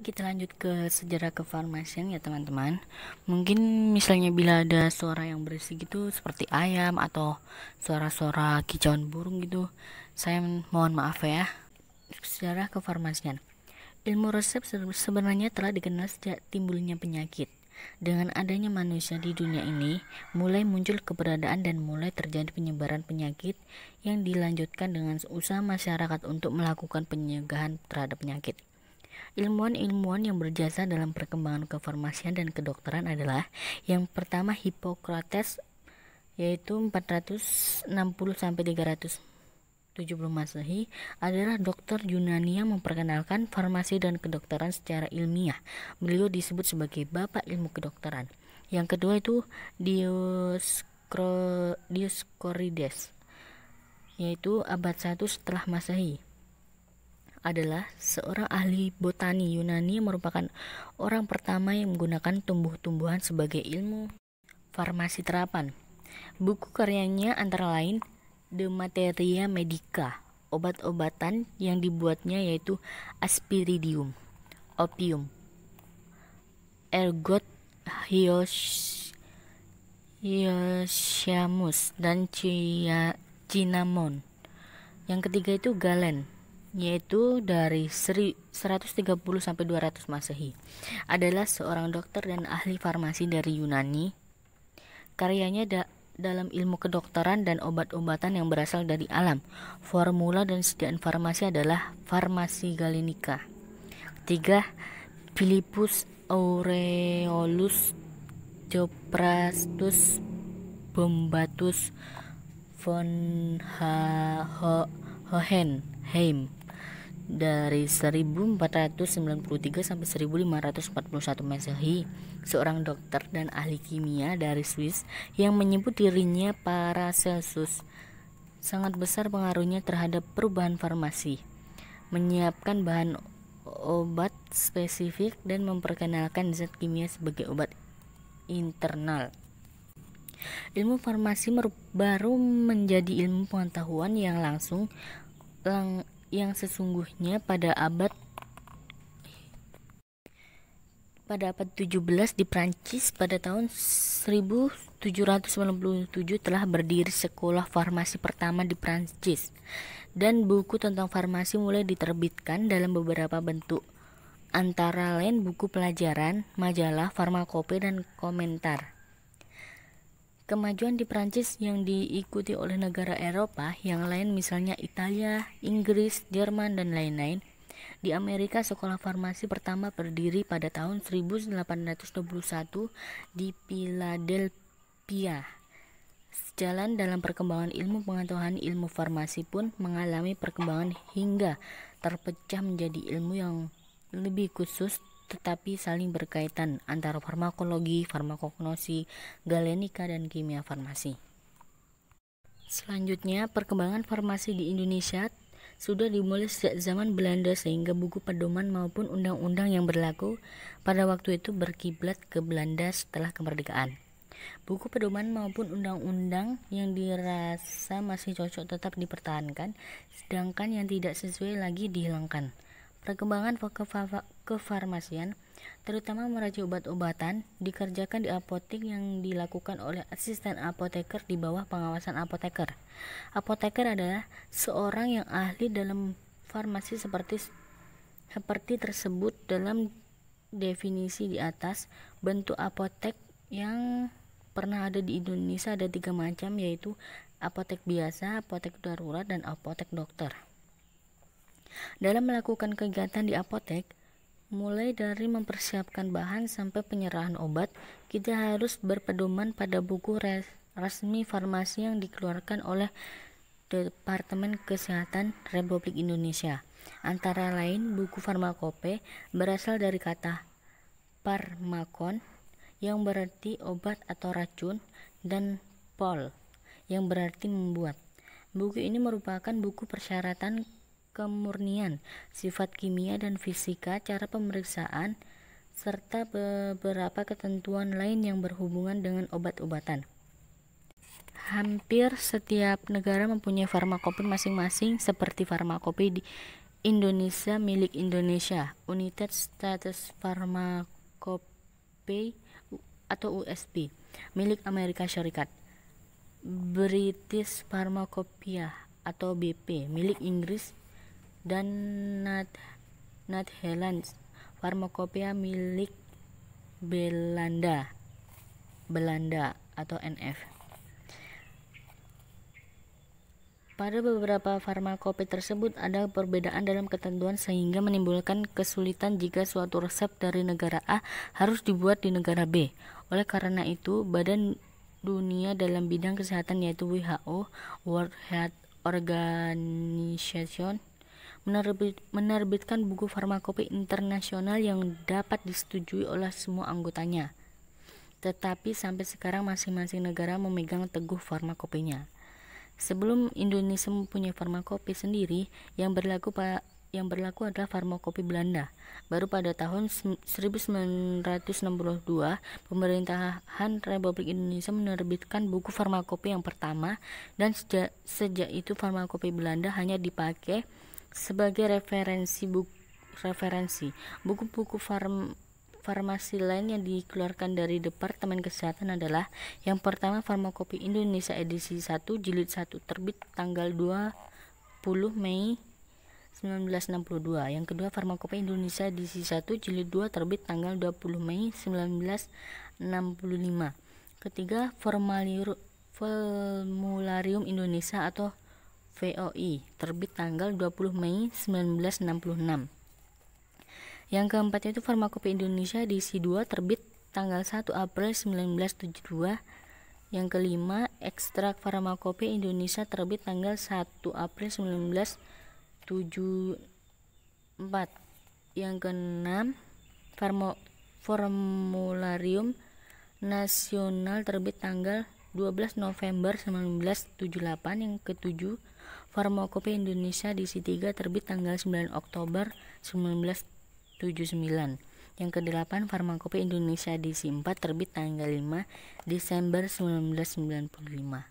Kita lanjut ke sejarah kefarmasian ya teman-teman. Mungkin misalnya bila ada suara yang berisik gitu seperti ayam atau suara-suara kicauan burung gitu, saya mohon maaf ya. Sejarah kefarmasian. Ilmu resep sebenarnya telah dikenal sejak timbulnya penyakit. Dengan adanya manusia di dunia ini, mulai muncul keberadaan dan mulai terjadi penyebaran penyakit yang dilanjutkan dengan usaha masyarakat untuk melakukan pencegahan terhadap penyakit. Ilmuwan-ilmuwan yang berjasa dalam perkembangan kefarmasian dan kedokteran adalah yang pertama Hippocrates, yaitu 460 sampai 370 Masehi, adalah dokter Yunani yang memperkenalkan farmasi dan kedokteran secara ilmiah. Beliau disebut sebagai bapak ilmu kedokteran. Yang kedua itu Dioscorides, yaitu abad 1 setelah Masehi, adalah seorang ahli botani Yunani yang merupakan orang pertama yang menggunakan tumbuh-tumbuhan sebagai ilmu farmasi terapan. Buku karyanya antara lain De Materia Medica, obat-obatan yang dibuatnya yaitu Aspiridium, Opium, Ergot Hyoscyamus, dan Cinnamon. Yang ketiga itu Galen, yaitu dari 130 sampai 200 Masehi, adalah seorang dokter dan ahli farmasi dari Yunani. Karyanya dalam ilmu kedokteran dan obat-obatan yang berasal dari alam, formula dan sediaan farmasi adalah Farmasi Galenica. Ketiga, Philippus Aureolus Theophrastus Bombatus von Hohenheim dari 1493 sampai 1541 Masehi, seorang dokter dan ahli kimia dari Swiss yang menyebut dirinya Paracelsus. Sangat besar pengaruhnya terhadap perubahan farmasi, menyiapkan bahan obat spesifik dan memperkenalkan zat kimia sebagai obat internal. Ilmu farmasi baru menjadi ilmu pengetahuan yang yang sesungguhnya pada abad 17 di Prancis. Pada tahun 1797 telah berdiri sekolah farmasi pertama di Prancis, dan buku tentang farmasi mulai diterbitkan dalam beberapa bentuk, antara lain buku pelajaran, majalah, farmakope, dan komentar. Kemajuan di Prancis yang diikuti oleh negara Eropa yang lain, misalnya Italia, Inggris, Jerman, dan lain-lain. Di Amerika, sekolah farmasi pertama berdiri pada tahun 1821 di Philadelphia. Sejalan dalam perkembangan ilmu pengetahuan, ilmu farmasi pun mengalami perkembangan hingga terpecah menjadi ilmu yang lebih khusus tetapi saling berkaitan antara farmakologi, farmakognosi, galenika, dan kimia farmasi. Selanjutnya, perkembangan farmasi di Indonesia sudah dimulai sejak zaman Belanda, sehingga buku pedoman maupun undang-undang yang berlaku pada waktu itu berkiblat ke Belanda setelah kemerdekaan. Buku pedoman maupun undang-undang yang dirasa masih cocok tetap dipertahankan, sedangkan yang tidak sesuai lagi dihilangkan. Perkembangan kefarmasian, terutama meracik obat-obatan, dikerjakan di apotek yang dilakukan oleh asisten apoteker di bawah pengawasan apoteker. Apoteker adalah seorang yang ahli dalam farmasi seperti tersebut dalam definisi di atas. Bentuk apotek yang pernah ada di Indonesia ada 3 macam, yaitu apotek biasa, apotek darurat, dan apotek dokter. Dalam melakukan kegiatan di apotek, mulai dari mempersiapkan bahan sampai penyerahan obat, kita harus berpedoman pada buku resmi farmasi yang dikeluarkan oleh Departemen Kesehatan Republik Indonesia. Antara lain, buku farmakope berasal dari kata pharmakon yang berarti obat atau racun, dan pol yang berarti membuat. Buku ini merupakan buku persyaratan kemurnian, sifat kimia dan fisika, cara pemeriksaan, serta beberapa ketentuan lain yang berhubungan dengan obat-obatan. Hampir setiap negara mempunyai farmakope masing-masing, seperti farmakope Indonesia milik Indonesia. United States Pharmacopeia atau USB milik Amerika Serikat. British Pharmacopeia atau BP milik Inggris dan Netherlands Pharmacopeia milik Belanda atau NF. Pada beberapa farmakope tersebut ada perbedaan dalam ketentuan sehingga menimbulkan kesulitan jika suatu resep dari negara A harus dibuat di negara B. Oleh karena itu, Badan Dunia dalam bidang kesehatan yaitu WHO, World Health Organization, menerbitkan buku farmakope internasional yang dapat disetujui oleh semua anggotanya. Tetapi sampai sekarang masing-masing negara memegang teguh farmakopenya. Sebelum Indonesia mempunyai farmakope sendiri, yang berlaku adalah farmakope Belanda. Baru pada tahun 1962, pemerintahan Republik Indonesia menerbitkan buku farmakope yang pertama, dan sejak itu farmakope Belanda hanya dipakai sebagai referensi. Buku-buku farmasi lain yang dikeluarkan dari Departemen Kesehatan adalah: yang pertama, Farmakope Indonesia edisi 1 jilid 1 terbit tanggal 20 Mei 1962. Yang kedua, Farmakope Indonesia edisi 1 jilid 2 terbit tanggal 20 Mei 1965. Ketiga, Formularium Indonesia atau VOI terbit tanggal 20 Mei 1966. Yang keempat itu Farmakope Indonesia edisi 2 terbit tanggal 1 April 1972. Yang kelima, Ekstrak Farmakope Indonesia terbit tanggal 1 April 1974. Yang keenam, Formularium Nasional terbit tanggal 12 November 1978. Yang ketujuh, Farmakope Indonesia edisi 3 terbit tanggal 9 Oktober 1979. Yang kedelapan, Farmakope Indonesia edisi 4 terbit tanggal 5 Desember 1995.